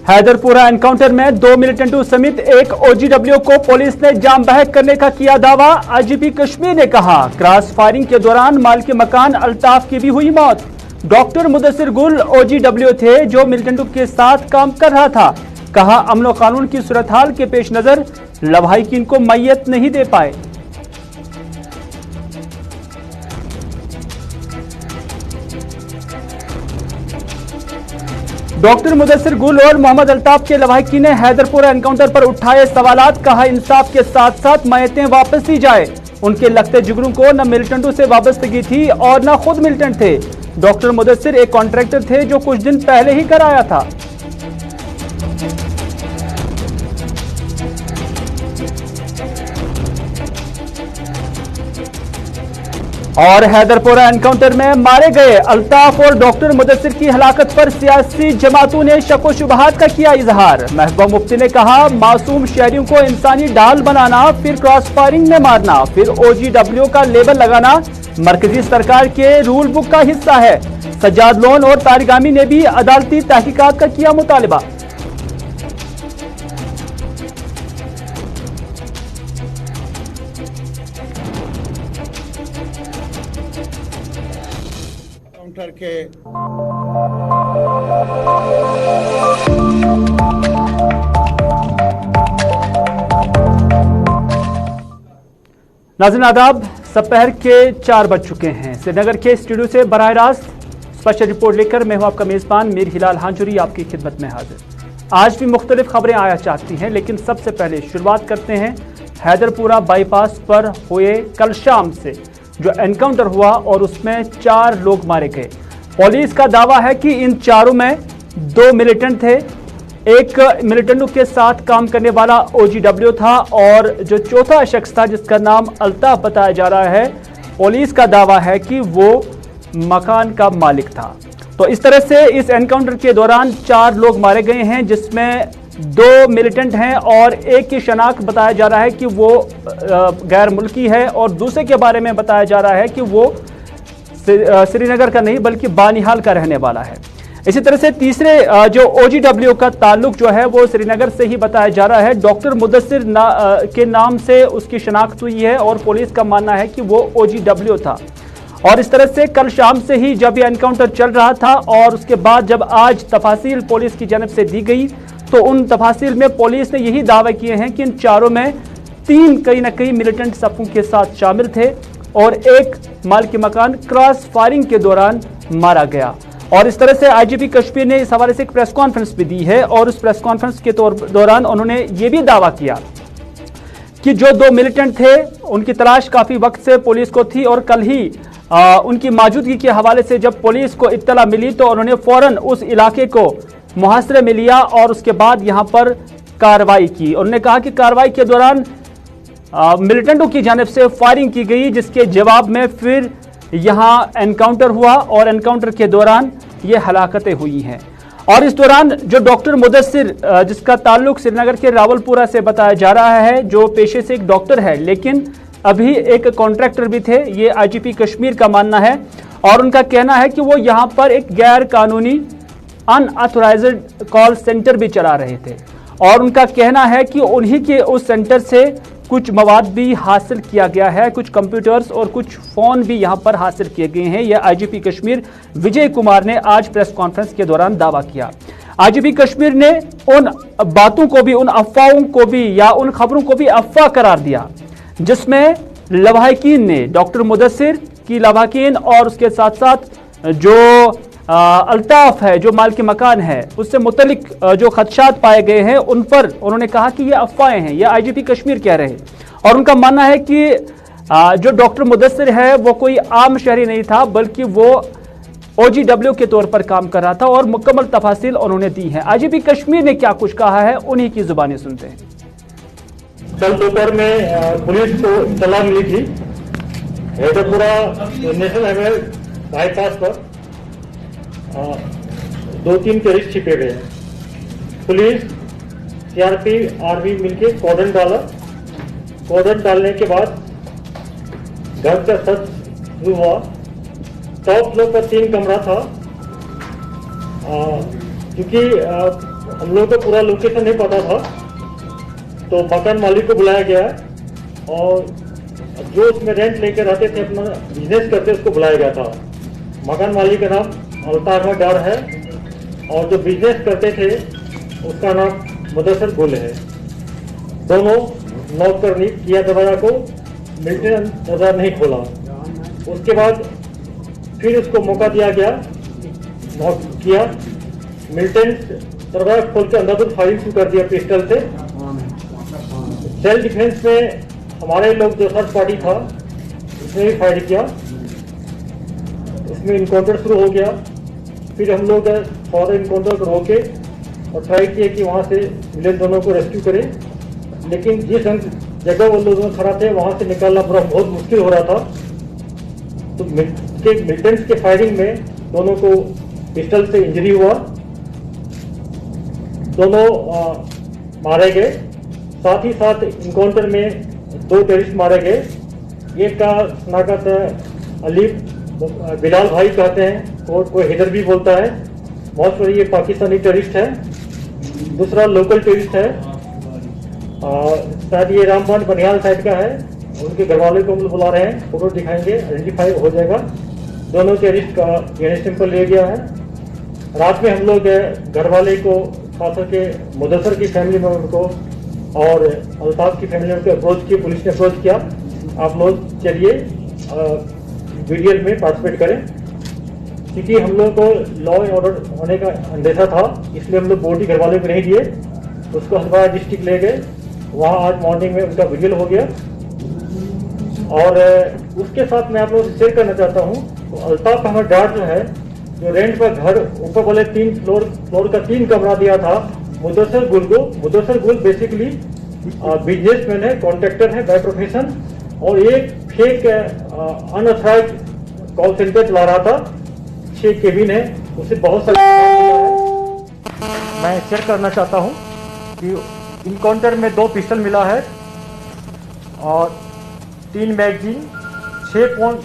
Haiderpura encounter में 2 मिलिटेंटों समेत एक ओजीडब्ल्यू को पुलिस ने जाम बहक करने का किया दावा। आईजीपी कश्मीर ने कहा क्रॉस फायरिंग के दौरान मालिक मकान अल्ताफ की भी हुई मौत। डॉक्टर मुदस्सिर गुल ओजीडब्ल्यू थे जो मिलिटेंटों के साथ काम कर रहा था। कहा अमन कानून की सूरत हाल के पेश नजर लवाहिकीन को मैयत नहीं दे पाए। डॉक्टर मुदस्सिर गुल और मोहम्मद अल्ताफ के लवाहिकीन ने हैदरपुरा एनकाउंटर पर उठाए सवालात। कहा इंसाफ के साथ साथ मैयतें वापस दी जाए। उनके लगते जिगरों को न मिलिटेंटों से वाबस्तगी थी और न खुद मिलिटेंट थे। डॉक्टर मुदस्सिर एक कॉन्ट्रैक्टर थे जो कुछ दिन पहले ही घर आया था। और हैदरपुरा एनकाउंटर में मारे गए अल्ताफ और डॉक्टर मुदस्सिर की हलाकत पर सियासी जमातों ने शक व शुबहात का किया इजहार। महबूबा मुफ्ती ने कहा मासूम शहरियों को इंसानी ढाल बनाना, फिर क्रॉस फायरिंग में मारना, फिर ओजीडब्ल्यू का लेबल लगाना मरकजी सरकार के रूल बुक का हिस्सा है। सज्जाद लोन और तारिगामी ने भी अदालती तहकीकात का किया मुतालिबा। के नाज़रीन आदाब, दोपहर के 4 बज चुके हैं। श्रीनगर के स्टूडियो से बराह रास्त स्पेशल रिपोर्ट लेकर मैं हूं आपका मेजबान मीर हिलाल हांजुरी आपकी खिदमत में हाजिर। आज भी मुख्तलिफ खबरें आया चाहती हैं, लेकिन सबसे पहले शुरुआत करते हैं हैदरपुरा बाईपास पर हुए कल शाम से जो एनकाउंटर हुआ और उसमें 4 लोग मारे गए। पुलिस का दावा है कि इन चारों में 2 मिलिटेंट थे। एक मिलिटेंटों के साथ काम करने वाला ओजीडब्ल्यू था और जो चौथा शख्स था जिसका नाम अल्ताफ बताया जा रहा है, पुलिस का दावा है कि वो मकान का मालिक था। तो इस तरह से इस एनकाउंटर के दौरान 4 लोग मारे गए हैं, जिसमें 2 मिलिटेंट हैं और एक की शनाख्त बताया जा रहा है कि वो गैर मुल्की है और दूसरे के बारे में बताया जा रहा है कि वो श्रीनगर का नहीं बल्कि बानिहाल का रहने वाला है। इसी तरह से तीसरे जो ओजीडब्ल्यू का ताल्लुक जो है वो श्रीनगर से ही बताया जा रहा है। डॉक्टर मुदस्सिर के नाम से उसकी शनाख्त हुई है और पुलिस का मानना है कि वो ओजीडब्ल्यू था। और इस तरह से कल शाम से ही जब ये एनकाउंटर चल रहा था और उसके बाद जब आज तफासिल पुलिस की जानब से दी गई तो उन तफासिल में पुलिस ने यही दावे किए हैं कि इन चारों में 3 कहीं ना कहीं मिलिटेंट सफ़ों के साथ शामिल थे और एक मालिक मकान क्रॉस फायरिंग के दौरान मारा गया। और इस तरह से आईजीपी कश्मीर ने इस हवाले से एक प्रेस कॉन्फ्रेंस भी दी है और उस प्रेस कॉन्फ्रेंस के दौरान उन्होंने ये भी दावा किया कि जो 2 मिलिटेंट थे उनकी तलाश काफ़ी वक्त से पुलिस को थी और कल ही उनकी मौजूदगी के हवाले से जब पुलिस को इत्तला मिली तो उन्होंने फौरन उस इलाके को मुहासरे में लिया और उसके बाद यहाँ पर कार्रवाई की। उन्होंने कहा कि कार्रवाई के दौरान मिलिटेंटों की जानिब से फायरिंग की गई, जिसके जवाब में फिर यहाँ एनकाउंटर हुआ और एनकाउंटर के दौरान ये हलाकतें हुई हैं। और इस दौरान जो डॉक्टर मुदस्सिर जिसका ताल्लुक श्रीनगर के रावलपुरा से बताया जा रहा है, जो पेशे से एक डॉक्टर है लेकिन अभी एक कॉन्ट्रैक्टर भी थे, ये आईजीपी कश्मीर का मानना है। और उनका कहना है कि वो यहाँ पर एक गैर कानूनी अनऑथराइज्ड कॉल सेंटर भी चला रहे थे और उनका कहना है कि उन्हीं के उस सेंटर से कुछ मवाद भी हासिल किया गया है, कुछ कंप्यूटर्स और कुछ फ़ोन भी यहाँ पर हासिल किए गए हैं। यह आईजीपी कश्मीर विजय कुमार ने आज प्रेस कॉन्फ्रेंस के दौरान दावा किया। आईजीपी कश्मीर ने उन बातों को भी, उन अफवाहों को भी या उन खबरों को भी अफवाह करार दिया जिसमें लवाहिकीन ने डॉक्टर मुदस्सिर की लवाहिकीन और उसके साथ साथ जो अल्ताफ है जो मालिक मकान है उससे मुतलिक जो खदशात पाए गए हैं उन पर उन्होंने कहा कि ये अफवाहें हैं। ये आईजीपी कश्मीर कह रहे हैं और उनका मानना है कि जो डॉक्टर मुदस्सिर है वो कोई आम शहरी नहीं था बल्कि वो ओजीडब्ल्यू के तौर पर काम कर रहा था और मुकम्मल तफासिल उन्होंने दी है। आईजीपी कश्मीर ने क्या कुछ कहा है उन्हीं की जुबानी सुनते हैं। कल दोपहर में पुलिस को इत्तला मिली थी हैदरपुरा नेशनल हाईवे बाईपास पर 2-3 टेररिस्ट छिपे गए हैं। पुलिस सीआरपी आर्मी मिलके कॉर्डन डाला। कॉर्डन डालने के बाद घर का सर्च शुरू हुआ। टॉप फ्लोर पर 3 कमरा था। क्योंकि हम लोग को पूरा लोकेशन नहीं पता था, तो मकान मालिक को बुलाया गया और जो उसमें रेंट लेकर रहते थे, अपना बिजनेस करते, उसको बुलाया गया था। मकान मालिक का नाम अल्ताफ अहमद डार है और जो बिजनेस करते थे उसका नाम मुदस्सिर गुल है। दोनों नॉक करनी किया दरवाजा को, मिल्टन दरवाजा नहीं खोला। उसके बाद फिर उसको मौका दिया गया, नॉक किया, मिल्टन दरवाजा खोल के अंदर फायरिंग शुरू कर दिया पिस्टल से। सेल्फ डिफेंस में हमारे लोग जो थर्ड पार्टी था उसने भी फायर किया, इसमें इनकाउंटर शुरू हो गया। फिर हम लोग फॉर इनकाउंटर को रोके और ट्राई किए कि वहाँ से विलेन दोनों को रेस्क्यू करें, लेकिन जिस जगह वो लोग खड़ा थे वहाँ से निकालना पूरा बहुत मुश्किल हो रहा था। तो मिलिटेंट्स के फायरिंग में दोनों को पिस्टल से इंजरी हुआ, दोनों मारे गए। साथ ही साथ इनकाउंटर में 2 टेररिस्ट मारे गए। एक का शनाख्त अली बिलाल भाई कहते हैं और कोई हैदर भी बोलता है, बहुत बड़ी ये पाकिस्तानी टेररिस्ट है। दूसरा लोकल टेररिस्ट है, शायद ये रामबन बनियाल साइड का है। उनके घर वाले को हम लोग बुला रहे हैं, फोटो दिखाएंगे, आइडेंटिफाई हो जाएगा। दोनों टेररिस्ट का डीएनए सैंपल ले गया है। रात में हम लोग घर वाले को, खास करके मुदस्सिर की फैमिली मेम्बर को और अल्ताफ की फैमिली मेम्बर को अप्रोच किया, पुलिस ने अप्रोच किया, आप लोग चलिए वीडियो में पार्टिसिपेट करें। क्योंकि हम लोग को लॉ एंड ऑर्डर होने का अंदेशा था, इसलिए हम लोग बॉडी घर वाले को नहीं दिए, उसको हल्द्वानी डिस्ट्रिक्ट ले गए। वहाँ आज मॉर्निंग में उनका विजिल हो गया। और उसके साथ मैं आप लोगों से शेयर करना चाहता हूँ, तो अल्ताफ अहमद डार जो है, जो रेंट पर घर ऊपर वाले 3 फ्लोर का 3 कमरा दिया था मुदस्सिर गुल को। मुदस्सिर गुल बेसिकली बिजनेसमैन है, कॉन्ट्रैक्टर है बाय प्रोफेशन, और एक फेक अनऑथराइज कॉल सेंटर चला रहा था। 6 केबिन है, उसे बहुत सारे मैं शेयर करना चाहता हूँ कि इनकाउंटर में 2 पिस्टल मिला है और 3 मैगजीन, 6 फोन,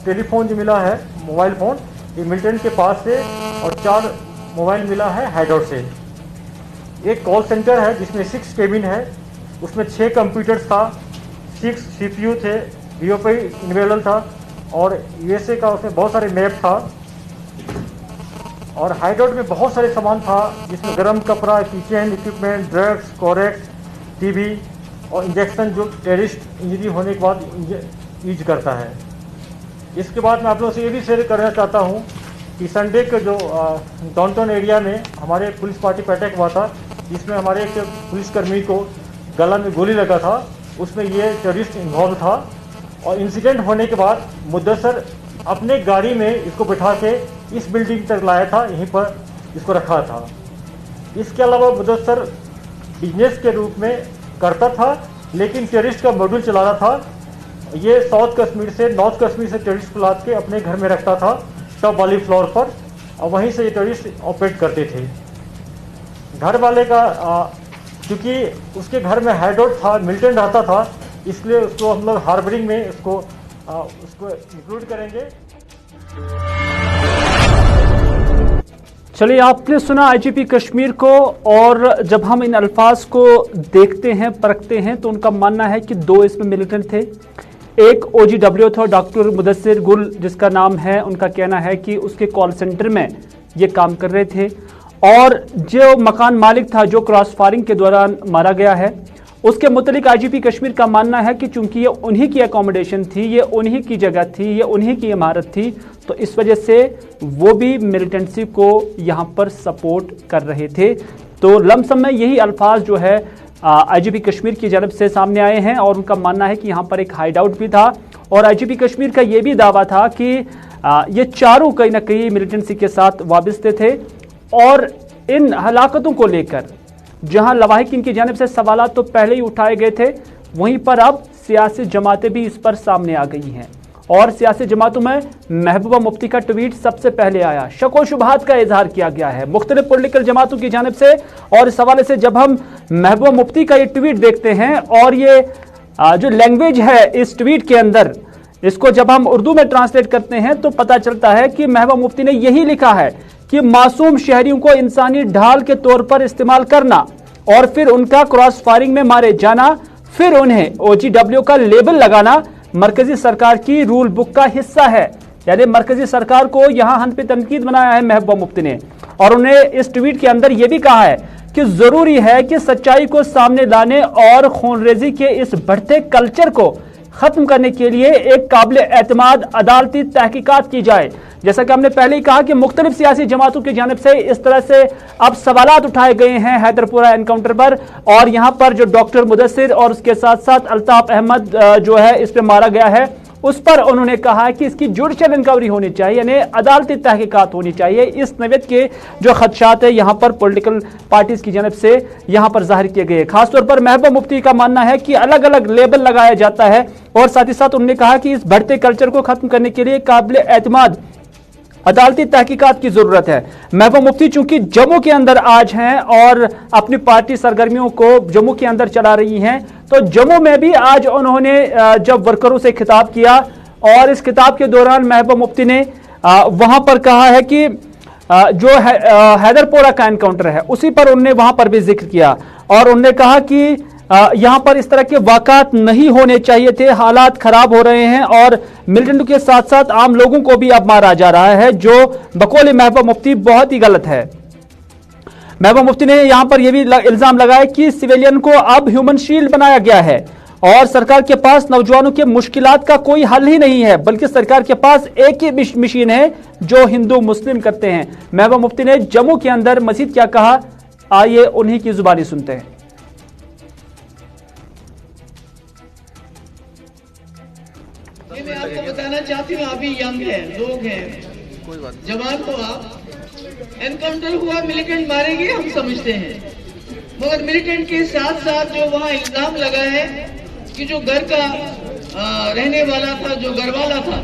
टेलीफोन जो मिला है, मोबाइल फ़ोन ये मिलिटेंट के पास से, और 4 मोबाइल मिला है हाइडआउट से। एक कॉल सेंटर है जिसमें 6 केबिन है, उसमें 6 कंप्यूटर्स था, 6 CPU थे, DOP इनेबल था और USA का उसमें बहुत सारे मैप था। और हाइडआउट में बहुत सारे सामान था, जिसमें गर्म कपड़ा, kitchen equipment, drugs, Corex, TV और इंजेक्शन जो टेररिस्ट इंजरी होने के बाद यूज करता है। इसके बाद मैं आप लोगों से ये भी शेयर करना चाहता हूँ कि संडे के जो डाउनटाउन एरिया में हमारे पुलिस पार्टी पर अटैक हुआ था, जिसमें हमारे एक पुलिसकर्मी को गला में गोली लगा था, उसमें ये टेररिस्ट इन्वॉल्व था। और इंसिडेंट होने के बाद मुदस्सिर अपने गाड़ी में इसको बिठा के इस बिल्डिंग तक लाया था, यहीं पर इसको रखा था। इसके अलावा मुदस्सिर बिजनेस के रूप में करता था, लेकिन टेररिस्ट का मॉड्यूल चला रहा था। ये साउथ कश्मीर से, नॉर्थ कश्मीर से टेररिस्ट को लाद के अपने घर में रखता था टॉप वाली फ्लोर पर, और वहीं से ये टेररिस्ट ऑपरेट करते थे। घर वाले का क्योंकि उसके घर में हाइडआउट था, मिलिटेंट रहता था, इसलिए उसको हम लोग हार्बरिंग में उसको इंक्लूड करेंगे। चलिए, आपने सुना आईजीपी कश्मीर को, और जब हम इन अल्फाज को देखते हैं, परखते हैं, तो उनका मानना है कि 2 इसमें मिलिटेंट थे। एक OGW था, डॉक्टर मुदस्सिर गुल जिसका नाम है, उनका कहना है कि उसके कॉल सेंटर में ये काम कर रहे थे। और जो मकान मालिक था, जो क्रॉस फायरिंग के दौरान मारा गया है, उसके मुतालिक आईजीपी कश्मीर का मानना है कि चूंकि ये उन्हीं की अकोमोडेशन थी, ये उन्हीं की जगह थी, ये उन्हीं की इमारत थी, तो इस वजह से वो भी मिलिटेंसी को यहाँ पर सपोर्ट कर रहे थे। तो लमसम में यही अल्फाज जो है आईजीपी कश्मीर की जानब से सामने आए हैं, और उनका मानना है कि यहाँ पर एक हाइड आउट भी था। और आईजीपी कश्मीर का ये भी दावा था कि ये चारों कहीं ना कहीं मिलिटेंसी के साथ वाबस्ते थे। और इन हलाकतों को लेकर जहां लवाहिकीन की जानिब से सवालात तो पहले ही उठाए गए थे, वहीं पर अब सियासी जमातें भी इस पर सामने आ गई हैं। और सियासी जमातों में महबूबा मुफ्ती का ट्वीट सबसे पहले आया, शक व शुबहात का इजहार किया गया है मुख्तलिफ पॉलिटिकल जमातों की जानिब से। और इस हवाले से जब हम महबूबा मुफ्ती का ये ट्वीट देखते हैं, और ये जो लैंग्वेज है इस ट्वीट के अंदर, इसको जब हम उर्दू में ट्रांसलेट करते हैं, तो पता चलता है कि महबूबा मुफ्ती ने यही लिखा है कि मासूम शहरियों को इंसानी ढाल के तौर पर इस्तेमाल करना और फिर उनका क्रॉस फायरिंग में मारे जाना, फिर उन्हें OGW का लेबल लगाना मरकजी सरकार की रूल बुक का हिस्सा है। यानी मरकजी सरकार को यहां हन पे तनकीद बनाया है महबूबा मुफ्ती ने, और उन्हें इस ट्वीट के अंदर यह भी कहा है कि जरूरी है कि सच्चाई को सामने लाने और खूनरेजी के इस बढ़ते कल्चर को खत्म करने के लिए एक काबिल एतमाद अदालती तहकीकात की जाए। जैसा कि हमने पहले ही कहा कि मुख्तलिफ सियासी जमातों की जानिब से इस तरह से अब सवालात उठाए गए हैं हैदरपुरा एनकाउंटर पर, और यहां पर जो डॉक्टर मुदस्सिर और उसके साथ साथ अल्ताफ अहमद जो है इस पर मारा गया है, उस पर उन्होंने कहा कि इसकी जुडिशियल इंक्वायरी होनी चाहिए, यानी अदालती तहकीकात होनी चाहिए। इस नवेद के जो खदशात है यहां पर पॉलिटिकल पार्टीज की जानिब से यहां पर जाहिर किए गए। खासतौर पर महबूबा मुफ्ती का मानना है कि अलग अलग लेबल लगाया जाता है, और साथ ही साथ उन्होंने कहा कि इस बढ़ते कल्चर को खत्म करने के लिए काबिल एतमाद अदालती तहकीकात की जरूरत है। महबूबा मुफ्ती चूंकि जम्मू के अंदर आज हैं और अपनी पार्टी सरगर्मियों को जम्मू के अंदर चला रही हैं, तो जम्मू में भी आज उन्होंने जब वर्करों से खिताब किया, और इस खिताब के दौरान महबूबा मुफ्ती ने वहां पर कहा है कि जो हैदरपोरा का एनकाउंटर है उसी पर उन्होंने वहां पर भी जिक्र किया, और उन्होंने कहा कि यहां पर इस तरह के वाक़ात नहीं होने चाहिए थे, हालात खराब हो रहे हैं और मिलिटेंटों के साथ साथ आम लोगों को भी अब मारा जा रहा है, जो बकौल महबूबा मुफ्ती बहुत ही गलत है। महबूबा मुफ्ती ने यहां पर यह भी इल्जाम लगाया कि सिविलियन को अब ह्यूमन शील्ड बनाया गया है और सरकार के पास नौजवानों के मुश्किलात का कोई हल ही नहीं है, बल्कि सरकार के पास एक ही मशीन है जो हिंदू मुस्लिम करते हैं। महबूबा मुफ्ती ने जम्मू के अंदर मजीद क्या कहा, आइए उन्हीं की जुबानी सुनते हैं। मैं आपको बताना चाहती हूँ, अभी यंग है, लोग हैं, जवान हो आप, एनकाउंटर हुआ, मिलिटेंट मारे गए, हम समझते हैं, मगर मिलिटेंट के साथ साथ जो वहाँ इल्जाम लगा है कि जो घर का रहने वाला था, जो घर वाला था,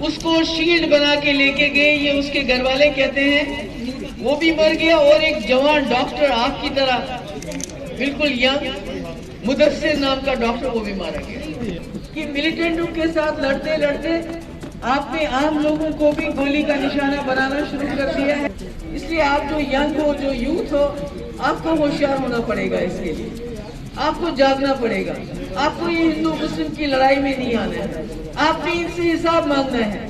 उसको शील्ड बना के लेके गए, ये उसके घर वाले कहते हैं, वो भी मर गया, और एक जवान डॉक्टर आपकी तरह बिल्कुल यंग मुदस्सिर नाम का डॉक्टर, वो भी मारा गया। कि मिलिटेंटों के साथ लड़ते लड़ते आपने आम लोगों को भी गोली का निशाना बनाना शुरू कर दिया है। इसलिए आप जो यंग हो, जो यूथ हो, आपको होशियार होना पड़ेगा, इसके लिए आपको जागना पड़ेगा। आपको ये हिंदू मुस्लिम की लड़ाई में नहीं आना है, आपने इनसे हिसाब मांगना है।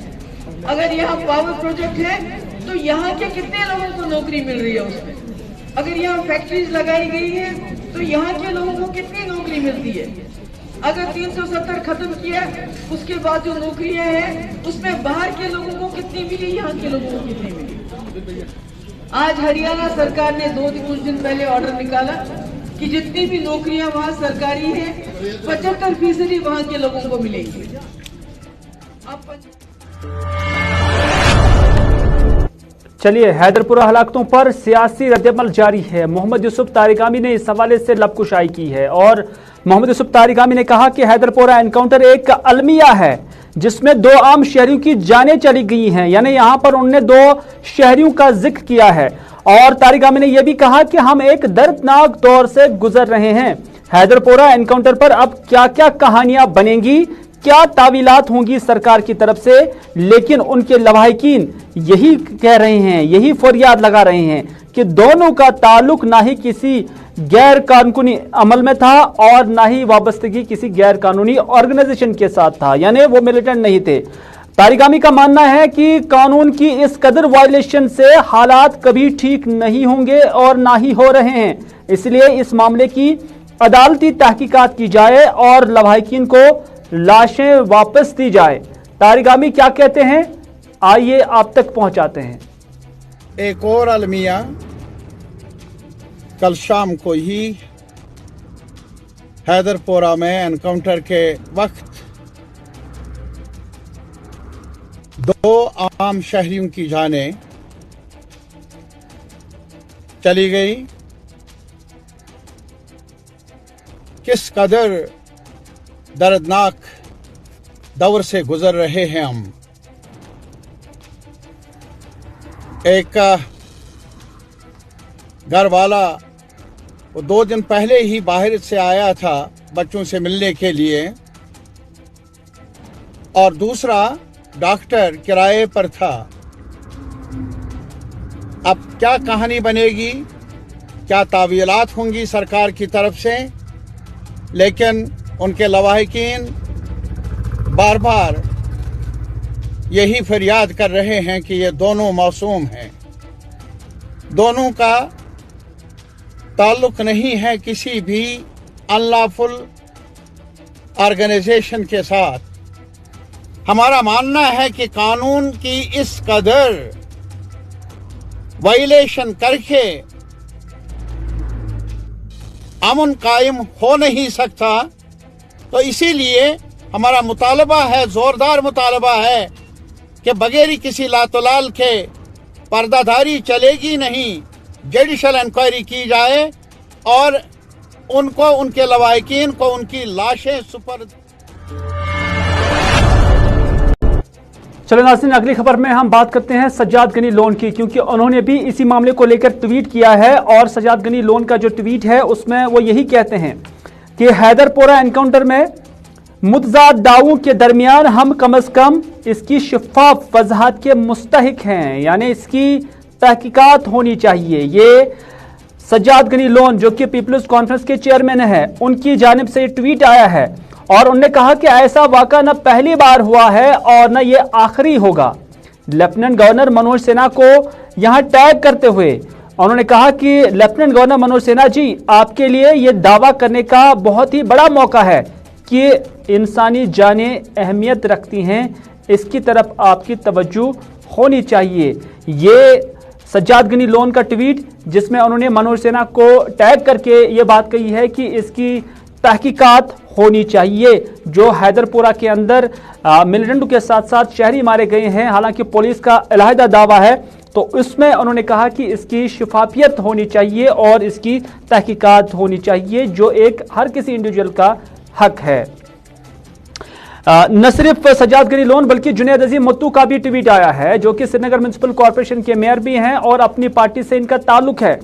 अगर यहाँ पावर प्रोजेक्ट है तो यहाँ के कितने लोगों को नौकरी मिल रही है उसमें, अगर यहाँ फैक्ट्रीज लगाई गई है तो यहाँ के लोगों को कितनी नौकरी मिलती है, अगर 370 खत्म किया उसके बाद जो नौकरियां हैं उसमें बाहर के लोगों को कितनी मिली, यहाँ के लोगों को कितनी मिली। आज हरियाणा सरकार ने कुछ दिन पहले ऑर्डर निकाला कि जितनी भी नौकरियां वहाँ सरकारी हैं 75% वहाँ के लोगों को मिलेंगी। चलिए, हैदरपुरा हलाकतों पर सियासी रद्दअमल जारी है। मोहम्मद यूसुफ तारिगामी ने इस हवाले से लबकुशाई की है, और मोहम्मद यूसुफ तारिगामी ने कहा कि हैदरपुरा एनकाउंटर एक अलमिया है जिसमें 2 आम शहरियों की जानें चली गई हैं, यानी यहां पर उन्होंने 2 शहरियों का जिक्र किया है। और तारिगामी ने यह भी कहा कि हम एक दर्दनाक दौर से गुजर रहे हैं। हैदरपुरा एनकाउंटर पर अब क्या क्या कहानियां बनेंगी, क्या तावीलात होंगी सरकार की तरफ से, लेकिन उनके लवाहिकीन यही कह रहे हैं, यही फरियाद लगा रहे हैं कि दोनों का ताल्लुक ना ही किसी गैर कानूनी अमल में था और ना ही वाबस्तगी किसी गैर कानूनी ऑर्गेनाइजेशन के साथ था, यानी वो मिलिटेंट नहीं थे। तारिगामी का मानना है कि कानून की इस कदर वायलेशन से हालात कभी ठीक नहीं होंगे और ना ही हो रहे हैं, इसलिए इस मामले की अदालती तहकीकात की जाए और लवाहिकीन को लाशें वापस दी जाए। तारिगामी क्या कहते हैं, आइए आप तक पहुंचाते हैं। एक और अलमिया कल शाम को ही हैदरपोरा में एनकाउंटर के वक्त 2 आम शहरियों की जानें चली गई। किस कदर दर्दनाक दौर से गुजर रहे हैं हम। एक घर वाला वो 2 दिन पहले ही बाहर से आया था बच्चों से मिलने के लिए, और दूसरा डॉक्टर किराए पर था। अब क्या कहानी बनेगी, क्या तावीलात होंगी सरकार की तरफ से, लेकिन उनके लवाहिकीन बार बार यही फरियाद कर रहे हैं कि ये दोनों मासूम हैं। दोनों का ताल्लुक नहीं है किसी भी अनलॉफुल ऑर्गेनाइजेशन के साथ। हमारा मानना है कि कानून की इस कदर वायलेशन करके अमन कायम हो नहीं सकता। तो इसीलिए हमारा मुतालबा है, जोरदार मुतालबा है कि बगैर किसी लातलाल के पर्दादारी चलेगी नहीं, जुडिशल इंक्वायरी की जाए और उनको, उनके लवाहिकीन को उनकी लाशें सुपर्द। चलो नाज़रीन, अगली खबर में हम बात करते हैं सज्जाद गनी लोन की, क्योंकि उन्होंने भी इसी मामले को लेकर ट्वीट किया है। और सज्जाद गनी लोन का जो ट्वीट है उसमें वो यही कहते हैं कि हैदरपोरा एनकाउंटर में मुतज़ाद दावों के दरमियान हम कम अज कम इसकी शफाफ वजाहत के मुस्तहिक हैं, यानी इसकी तहकीकात होनी चाहिए। ये सज्जाद गनी लोन जो कि पीपल्स कॉन्फ्रेंस के चेयरमैन है, उनकी जानिब से ट्वीट आया है और उन्होंने कहा कि ऐसा वाक़ा न पहली बार हुआ है और न ये आखिरी होगा। लेफ्टिनेंट गवर्नर मनोज सिन्हा को यहां टैग करते हुए उन्होंने कहा कि लेफ्टिनेंट गवर्नर मनोज सिन्हा जी, आपके लिए ये दावा करने का बहुत ही बड़ा मौका है कि इंसानी जानें अहमियत रखती हैं, इसकी तरफ आपकी तवज्जो होनी चाहिए। ये सज्जाद गनी लोन का ट्वीट जिसमें उन्होंने मनोज सिन्हा को टैग करके ये बात कही है कि इसकी तहकीकात होनी चाहिए। जो हैदरपुरा के अंदर मिलिटेंटों के साथ साथ शहरी मारे गए हैं, हालांकि पुलिस का अलहदा दावा है, तो इसमें उन्होंने कहा कि इसकी शफाफियत होनी चाहिए और इसकी तहकीकात होनी चाहिए, जो एक हर किसी इंडिविजुअल का हक है। न सिर्फ सज्जाद गनी लोन बल्कि जुनैद अजीम मत्तू का भी ट्वीट आया है, जो कि श्रीनगर म्युनिसिपल कॉर्पोरेशन के मेयर भी हैं और अपनी पार्टी से इनका ताल्लुक है।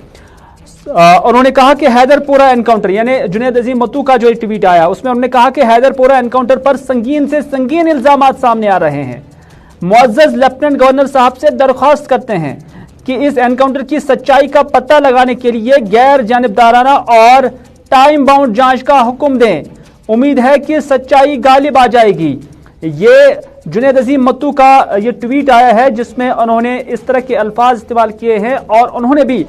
उन्होंने कहा कि हैदरपोरा एनकाउंटर, यानी जुनैद अजीम मत्तू का जो ट्वीट आया उसमें उन्होंने कहा कि हैदरपोरा एनकाउंटर पर संगीन से संगीन इल्जामात सामने आ रहे हैं। मुअज़्ज़ज़ लेफ्टिनेंट गवर्नर साहब से दरख्वास्त करते हैं कि इस एनकाउंटर की सच्चाई का पता लगाने के लिए गैर जानिबदाराना और टाइम बाउंड जांच का हुक्म दें। उम्मीद है कि सच्चाई गालिब आ जाएगी। ये जुनैद अजीम मत्तू का ये ट्वीट आया है जिसमें उन्होंने इस तरह के अल्फाज इस्तेमाल किए हैं और उन्होंने भी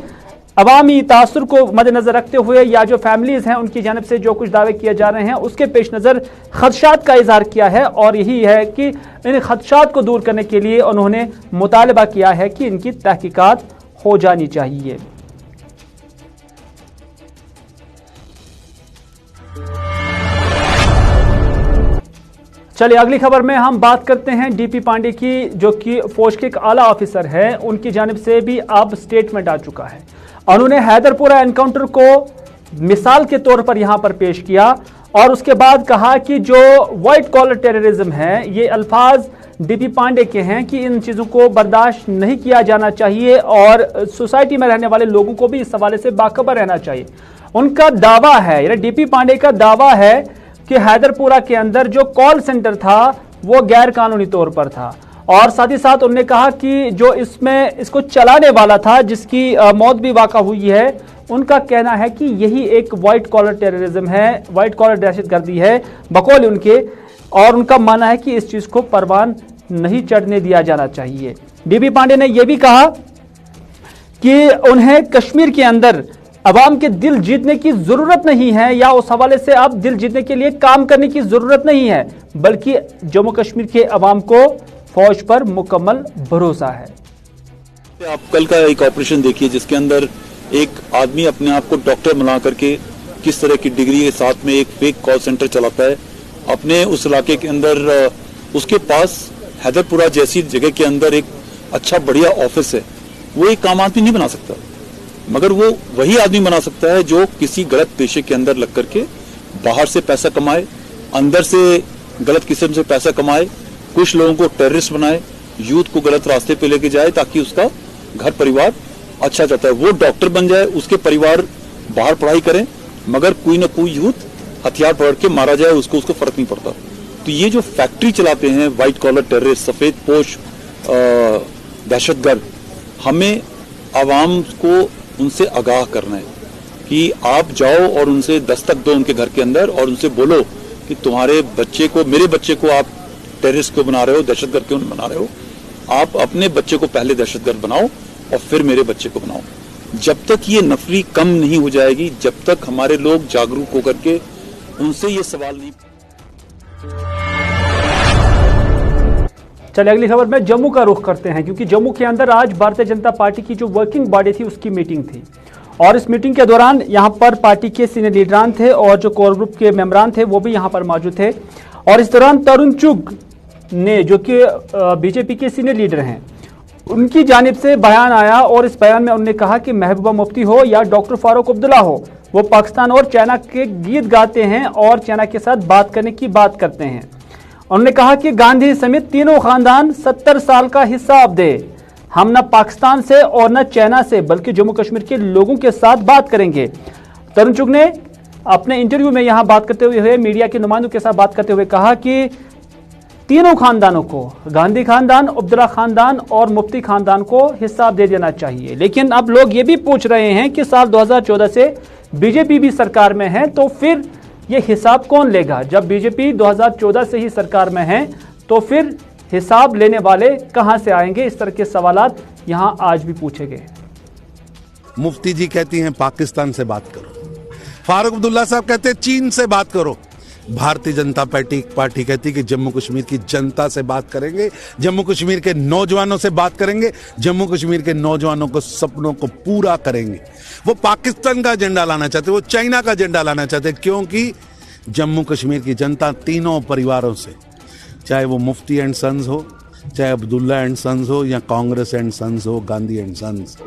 अवामी तासुर को मद्देनजर रखते हुए या जो फैमिलीज हैं उनकी जानिब से जो कुछ दावे किए जा रहे हैं उसके पेश नज़र खदशात का इजहार किया है और यही है कि इन खदशात को दूर करने के लिए उन्होंने मुतालबा किया है कि इनकी तहकीकात हो जानी चाहिए। चलिए अगली खबर में हम बात करते हैं डीपी पांडे की, जो कि फौज के एक आला ऑफिसर है। उनकी जानिब से भी अब स्टेटमेंट आ चुका है। उन्होंने हैदरपुरा एनकाउंटर को मिसाल के तौर पर यहां पर पेश किया और उसके बाद कहा कि जो व्हाइट कॉलर टेररिज्म है, ये अल्फाज डीपी पांडे के हैं कि इन चीज़ों को बर्दाश्त नहीं किया जाना चाहिए और सोसाइटी में रहने वाले लोगों को भी इस हवाले से बाखबर रहना चाहिए। उनका दावा है, यानी डीपी पांडे का दावा है कि हैदरपुरा के अंदर जो कॉल सेंटर था वो गैर कानूनी तौर पर था और साथ ही साथ उन्होंने कहा कि जो इसको चलाने वाला था, जिसकी मौत भी वाक़ा हुई है, उनका कहना है कि यही एक वाइट कॉलर टेररिज्म है, वाइट कॉलर दहशतगर्दी है बकौल उनके, और उनका मानना है कि इस चीज़ को परवान नहीं चढ़ने दिया जाना चाहिए। डीबी पांडे ने यह भी कहा कि उन्हें कश्मीर के अंदर अवाम के दिल जीतने की जरूरत नहीं है या उस हवाले से अब दिल जीतने के लिए काम करने की जरूरत नहीं है, बल्कि जम्मू कश्मीर के अवाम को फौज पर मुकम्मल भरोसा है। आप कल का एक ऑपरेशन देखिए जिसके अंदर एक आदमी अपने आप को डॉक्टर बना करके किस तरह की डिग्री के साथ में एक फेक कॉल सेंटर चलाता है अपने उस इलाके के अंदर। उसके पास हैदरपुरा जैसी जगह के अंदर एक अच्छा बढ़िया ऑफिस है, वो एक काम आदमी नहीं बना सकता, मगर वो वही आदमी बना सकता है जो किसी गलत पेशे के अंदर लग करके बाहर से पैसा कमाए, अंदर से गलत किस्म से पैसा कमाए, कुछ लोगों को टेररिस्ट बनाए, यूथ को गलत रास्ते पे लेके जाए ताकि उसका घर परिवार अच्छा जाता है। वो डॉक्टर बन जाए, उसके परिवार बाहर पढ़ाई करें, मगर कोई ना कोई यूथ हथियार पकड़ के मारा जाए, उसको फर्क नहीं पड़ता। तो ये जो फैक्ट्री चलाते हैं व्हाइट कॉलर टेररिस्ट, सफेद पोश दहशतगर्द, हमें आवाम को उनसे आगाह करना है कि आप जाओ और उनसे दस्तक दो उनके घर के अंदर और उनसे बोलो कि तुम्हारे बच्चे को, मेरे बच्चे को आप टेररिस्ट को बना रहे हो, दहशतगर्द क्यों बना रहे हो, आप अपने बच्चे को पहले दहशतगर्द बनाओ और फिर मेरे बच्चे को बनाओ। जब तक ये नफरी कम नहीं हो जाएगी, जब तक हमारे लोग जागरूक होकर के उनसे ये सवाल नहीं। चलिए अगली खबर में जम्मू का रुख करते हैं, क्योंकि जम्मू के अंदर आज भारतीय जनता पार्टी की जो वर्किंग बॉडी थी उसकी मीटिंग थी और इस मीटिंग के दौरान यहां पर पार्टी के सीनियर लीडरान थे और जो कोर ग्रुप के मेंबरान थे वो भी यहां पर मौजूद थे। और इस दौरान तरुण चुग ने, जो कि बीजेपी के सीनियर लीडर हैं, उनकी जानिब से बयान आया और इस बयान में उन्होंने कहा कि महबूबा मुफ्ती हो या डॉक्टर फारूक अब्दुल्ला हो, वो पाकिस्तान और चाइना के गीत गाते हैं और चाइना के साथ बात करने की बात करते हैं। उन्होंने कहा कि गांधी समेत तीनों खानदान 70 साल का हिसाब दे, हम न पाकिस्तान से और न चाइना से बल्कि जम्मू कश्मीर के लोगों के साथ बात करेंगे। तरुण चुग ने अपने इंटरव्यू में यहां बात करते हुए मीडिया के नुमाइंदों के साथ बात करते हुए कहा कि तीनों खानदानों को, गांधी खानदान, अब्दुल्ला खानदान और मुफ्ती खानदान को हिसाब दे देना चाहिए। लेकिन अब लोग ये भी पूछ रहे हैं कि साल 2014 से बीजेपी भी सरकार में है, तो फिर ये हिसाब कौन लेगा? जब बीजेपी 2014 से ही सरकार में है तो फिर हिसाब लेने वाले कहां से आएंगे? इस तरह के सवालात यहां आज भी पूछे गए। मुफ्ती जी कहती हैं पाकिस्तान से बात करो, फारूक अब्दुल्ला साहब कहते हैं चीन से बात करो, भारतीय जनता पार्टी कहती कि जम्मू कश्मीर की जनता से बात करेंगे, जम्मू कश्मीर के नौजवानों से बात करेंगे, जम्मू कश्मीर के नौजवानों को सपनों को पूरा करेंगे। वो पाकिस्तान का एजेंडा लाना चाहते, वो चाइना का एजेंडा लाना चाहते, क्योंकि जम्मू कश्मीर की जनता तीनों परिवारों से, चाहे वो मुफ्ती एंड सन्स हो, चाहे अब्दुल्ला एंड सन्स हो या कांग्रेस एंड सन्स हो, गांधी एंड सन्स,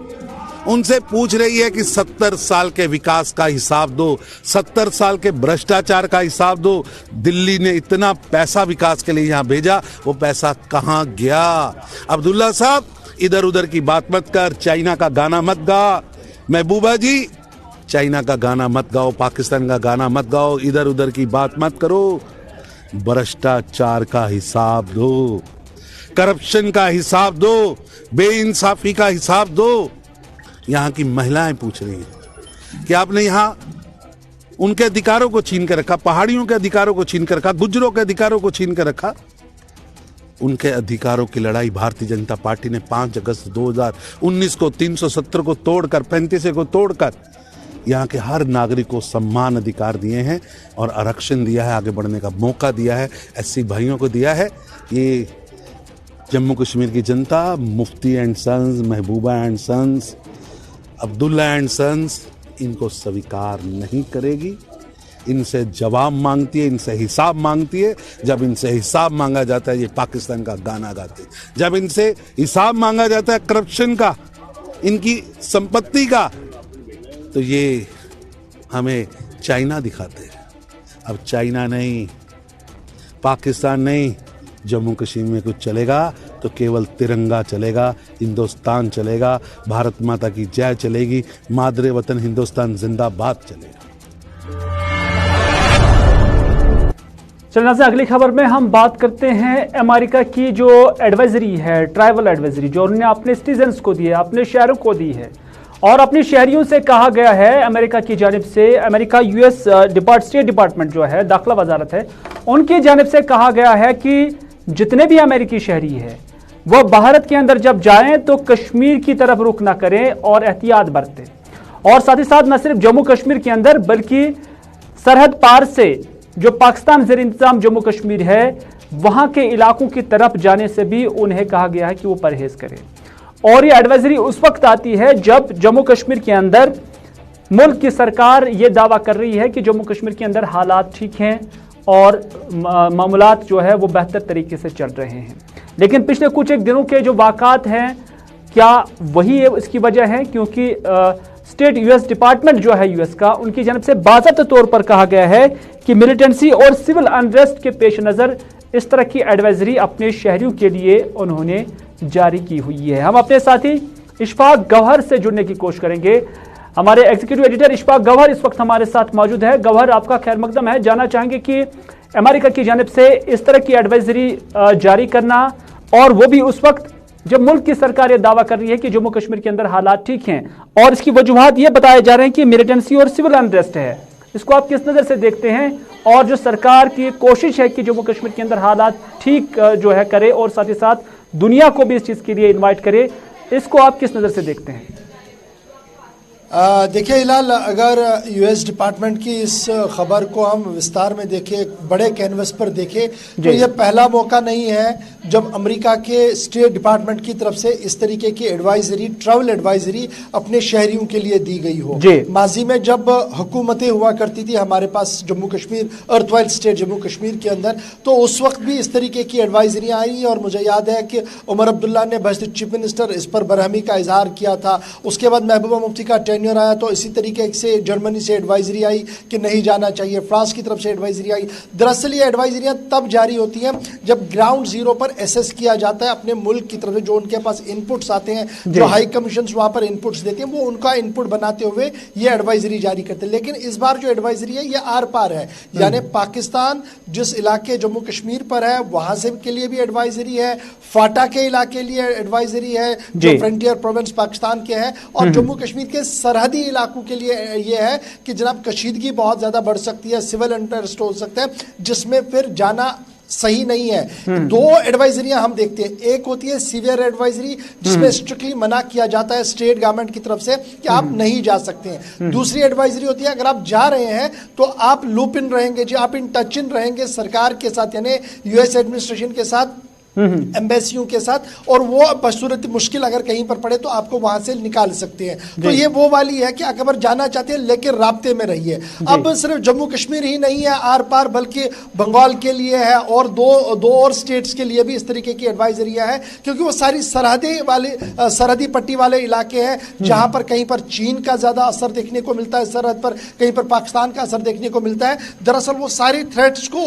उनसे पूछ रही है कि 70 साल के विकास का हिसाब दो, 70 साल के भ्रष्टाचार का हिसाब दो। दिल्ली ने इतना पैसा विकास के लिए यहां भेजा, वो पैसा कहां गया? अब्दुल्ला साहब इधर उधर की बात मत कर, चाइना का गाना मत गा। महबूबा जी चाइना का गाना मत गाओ, पाकिस्तान का गाना मत गाओ, इधर उधर की बात मत करो। भ्रष्टाचार का हिसाब दो, करप्शन का हिसाब दो, बेइंसाफी का हिसाब दो। यहां की महिलाएं पूछ रही हैं कि आपने यहां उनके अधिकारों को छीन कर रखा, पहाड़ियों के अधिकारों को छीन कर रखा, गुज्जरों के अधिकारों को छीन कर रखा। उनके अधिकारों की लड़ाई भारतीय जनता पार्टी ने 5 अगस्त 2019 को 370 को तोड़कर, 35 को तोड़कर यहाँ के हर नागरिक को सम्मान अधिकार दिए हैं और आरक्षण दिया है, आगे बढ़ने का मौका दिया है, एससी भाइयों को दिया है। ये जम्मू कश्मीर की जनता Mufti and sons, Mehbooba and sons, Abdullah and sons इनको स्वीकार नहीं करेगी। इनसे जवाब मांगती है, इनसे हिसाब मांगती है। जब इनसे हिसाब मांगा जाता है ये पाकिस्तान का गाना गाते, जब इनसे हिसाब मांगा जाता है करप्शन का, इनकी संपत्ति का, तो ये हमें चाइना दिखाते हैं। अब चाइना नहीं, पाकिस्तान नहीं, जम्मू कश्मीर में कुछ चलेगा तो केवल तिरंगा चलेगा, हिंदुस्तान चलेगा, भारत माता की जय चलेगी, मादरे वतन हिंदुस्तान जिंदाबाद चलेगा। चलना से अगली खबर में हम बात करते हैं अमेरिका की जो एडवाइजरी है, ट्राइबल एडवाइजरी, जो उन्होंने अपने सिटीजन्स को दी है, अपने शहरों को दी है और अपने शहरियों से कहा गया है अमेरिका की जानिब से, अमेरिका यूएस स्टेट डिपार्टमेंट जो है, दाखिला वजारत है, उनकी जानिब से कहा गया है कि जितने भी अमेरिकी शहरी है वो भारत के अंदर जब जाएं तो कश्मीर की तरफ रुख ना करें और एहतियात बरतें। और साथ ही साथ न सिर्फ जम्मू कश्मीर के अंदर बल्कि सरहद पार से जो पाकिस्तान ज़ेर इंतजाम जम्मू कश्मीर है वहां के इलाकों की तरफ जाने से भी उन्हें कहा गया है कि वो परहेज करें। और ये एडवाइजरी उस वक्त आती है जब जम्मू कश्मीर के अंदर मुल्क की सरकार ये दावा कर रही है कि जम्मू कश्मीर के अंदर हालात ठीक हैं और मामलात जो है वो बेहतर तरीके से चल रहे हैं। लेकिन पिछले कुछ एक दिनों के जो वाक़ात हैं, क्या वही इसकी वजह है? क्योंकि स्टेट यूएस डिपार्टमेंट जो है यूएस का, उनकी जानब से बाज़ाब्ता तौर पर कहा गया है कि मिलिटेंसी और सिविल अनरेस्ट के पेश नज़र इस तरह की एडवाइजरी अपने शहरियों के लिए उन्होंने जारी की हुई है। हम अपने साथी इशफाक गौहर से जुड़ने की कोशिश करेंगे। हमारे एग्जीक्यूटिव एडिटर इशफाक गौहर इस वक्त हमारे साथ मौजूद है। गौहर, आपका खैर मकदम है। जानना चाहेंगे कि अमेरिका की जानिब से इस तरह की एडवाइजरी जारी करना और वो भी उस वक्त जब मुल्क की सरकार यह दावा कर रही है कि जम्मू कश्मीर के अंदर हालात ठीक हैं और इसकी वजूहात ये बताए जा रहे हैं कि मिलिटेंसी और सिविल अनरेस्ट है, इसको आप किस नज़र से देखते हैं? और जो सरकार की कोशिश है कि जम्मू कश्मीर के अंदर हालात ठीक जो है करे और साथ ही साथ दुनिया को भी इस चीज़ के लिए इन्वाइट करे, इसको आप किस नज़र से देखते हैं? देखिए हिलाल, अगर यूएस डिपार्टमेंट की इस खबर को हम विस्तार में देखें, बड़े कैनवस पर देखें, तो ये पहला मौका नहीं है जब अमेरिका के स्टेट डिपार्टमेंट की तरफ से इस तरीके की एडवाइजरी, ट्रैवल एडवाइजरी अपने शहरियों के लिए दी गई हो। माजी में जब हुकूमतें हुआ करती थी हमारे पास जम्मू कश्मीर, अर्थवाइल स्टेट जम्मू कश्मीर के अंदर, तो उस वक्त भी इस तरीके की एडवाइजरियाँ आई और मुझे याद है कि उमर अब्दुल्ला ने बहस चीफ मिनिस्टर इस पर बरहमी का इजहार किया था। उसके बाद महबूबा मुफ्ती का टेन्योर आया तो इसी तरीके से जर्मनी से एडवाइजरी आई कि नहीं जाना चाहिए, फ्रांस की तरफ से एडवाइजरी आई। दरअसल ये एडवाइजरियां तब जारी होती हैं जब ग्राउंड जीरो पर एसेस किया जाता है अपने मुल्क की तरफ से, जो उनके पास इनपुट्स आते हैं, जो हाई कमीशन वहां पर इनपुट्स देते हैं, वो उनका इनपुट बनाते हुए ये एडवाइजरी जारी करते हैं। लेकिन इस बार जो एडवाइजरी है ये आर पार है, यानी पाकिस्तान जिस इलाके जम्मू कश्मीर पर है वहां से के लिए भी एडवाइजरी है, फाटा के इलाके लिए एडवाइजरी है जो फ्रंटियर प्रोविंस पाकिस्तान के हैं, और जम्मू कश्मीर के सरहदी इलाकों के लिए यह है कि जनाब कशीदगी बहुत ज्यादा बढ़ सकती है, सिविल अनरेस्ट हो सकता है, जिसमें फिर जाना सही नहीं है। दो एडवाइजरियां हम देखते हैं, एक होती है सीवियर एडवाइजरी जिसमें स्ट्रिक्टली मना किया जाता है स्टेट गवर्नमेंट की तरफ से कि आप नहीं जा सकते हैं। दूसरी एडवाइजरी होती है अगर आप जा रहे हैं तो आप लूप इन रहेंगे जी, आप इन टच इन रहेंगे सरकार के साथ, यानी यूएस एडमिनिस्ट्रेशन के साथ, एम्बेसियों के साथ, और वो बसूरत मुश्किल अगर कहीं पर पड़े तो आपको वहां से निकाल सकते हैं। तो ये वो वाली है कि अगर जाना चाहते हैं लेकिन राब्ते में रहिए। अब सिर्फ जम्मू कश्मीर ही नहीं है आर पार, बल्कि बंगाल के लिए है और दो और स्टेट्स के लिए भी इस तरीके की एडवाइजरियां हैं, क्योंकि वो सारी सरहदी पट्टी वाले इलाके हैं जहां पर कहीं पर चीन का ज्यादा असर देखने को मिलता है सरहद पर, कहीं पर पाकिस्तान का असर देखने को मिलता है। दरअसल वो सारी थ्रेट्स को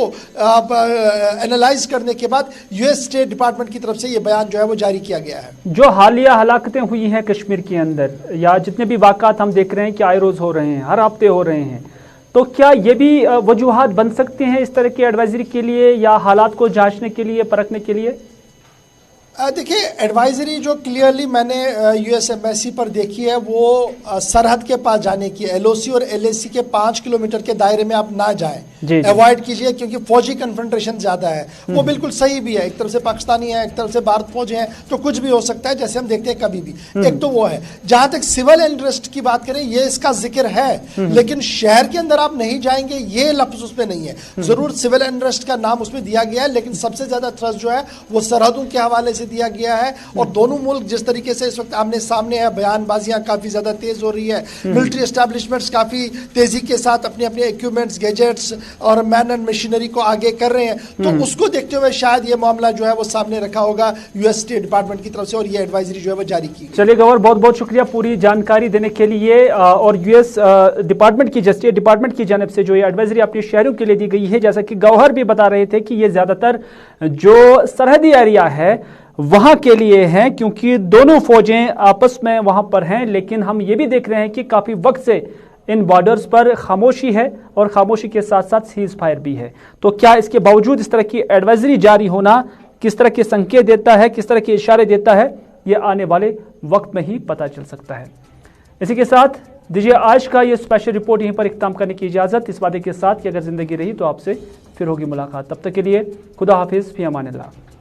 एनालाइज करने के बाद यूएस स्टेट डिपार्टमेंट की तरफ से ये बयान जो है वो जारी किया गया है। जो हालिया हलाकतें हुई हैं कश्मीर के अंदर, या जितने भी वाक़ात हम देख रहे हैं कि आए रोज हो रहे हैं, हर हफ्ते हो रहे हैं, तो क्या ये भी वजूहात बन सकते हैं इस तरह की एडवाइजरी के लिए, या हालात को जांचने के लिए, परखने के लिए? देखिए एडवाइजरी जो क्लियरली मैंने यूएस एम्बेसी पर देखी है वो सरहद के पास जाने की, एलओसी और एलएसी के 5 किलोमीटर के दायरे में आप ना जाएं, अवॉइड कीजिए, क्योंकि फौजी कन्फ्रंटेशन ज्यादा है। वो बिल्कुल सही भी है, एक तरफ से पाकिस्तानी है, एक तरफ से भारत फौज है, तो कुछ भी हो सकता है जैसे हम देखते हैं कभी भी। एक तो वो है। जहां तक सिविल अनरेस्ट की बात करें, ये इसका जिक्र है, लेकिन शहर के अंदर आप नहीं जाएंगे ये लफ्ज उसमें नहीं है। जरूर सिविल अनरेस्ट का नाम उसमें दिया गया है, लेकिन सबसे ज्यादा थ्रस्ट जो है वो सरहदों के हवाले से दिया गया है। और दोनों मुल्क जिस तरीके से इस वक्त आमने सामने है, बयानबाजियां काफी ज्यादा तेज हो रही है, मिलिट्री एस्टैब्लिशमेंट्स काफी तेजी के साथ अपने अपने इक्विपमेंट्स, गैजेट्स और मैन एंड मशीनरी को आगे कर रहे हैं, तो उसको देखते हुए शायद ये मामला जो है वो सामने रखा होगा यूएस स्टेट डिपार्टमेंट की तरफ से, और ये एडवाइजरी जो है वो जारी की। चलिए गौहर, बहुत बहुत शुक्रिया पूरी जानकारी देने के लिए। और यूएस डिपार्टमेंट की, जस्टिस डिपार्टमेंट की जानिब से जो ये एडवाइजरी अपने शहरों के लिए दी गई है, जैसा कि गौहर भी बता रहे थे कि ये ज्यादातर जो सरहदी एरिया है वहां के लिए है, क्योंकि दोनों फौजें आपस में वहां पर हैं। लेकिन हम ये भी देख रहे हैं कि काफी वक्त से इन बॉर्डर्स पर खामोशी है, और खामोशी के साथ साथ सीज फायर भी है। तो क्या इसके बावजूद इस तरह की एडवाइजरी जारी होना किस तरह के संकेत देता है, किस तरह के इशारे देता है, यह आने वाले वक्त में ही पता चल सकता है। इसी के साथ दीजिए आज का ये स्पेशल रिपोर्ट यहीं पर इख्तिताम करने की इजाजत, इस वादे के साथ कि अगर जिंदगी रही तो आपसे फिर होगी मुलाकात। तब तक के लिए खुदा हाफिज, फी अमान अल्लाह।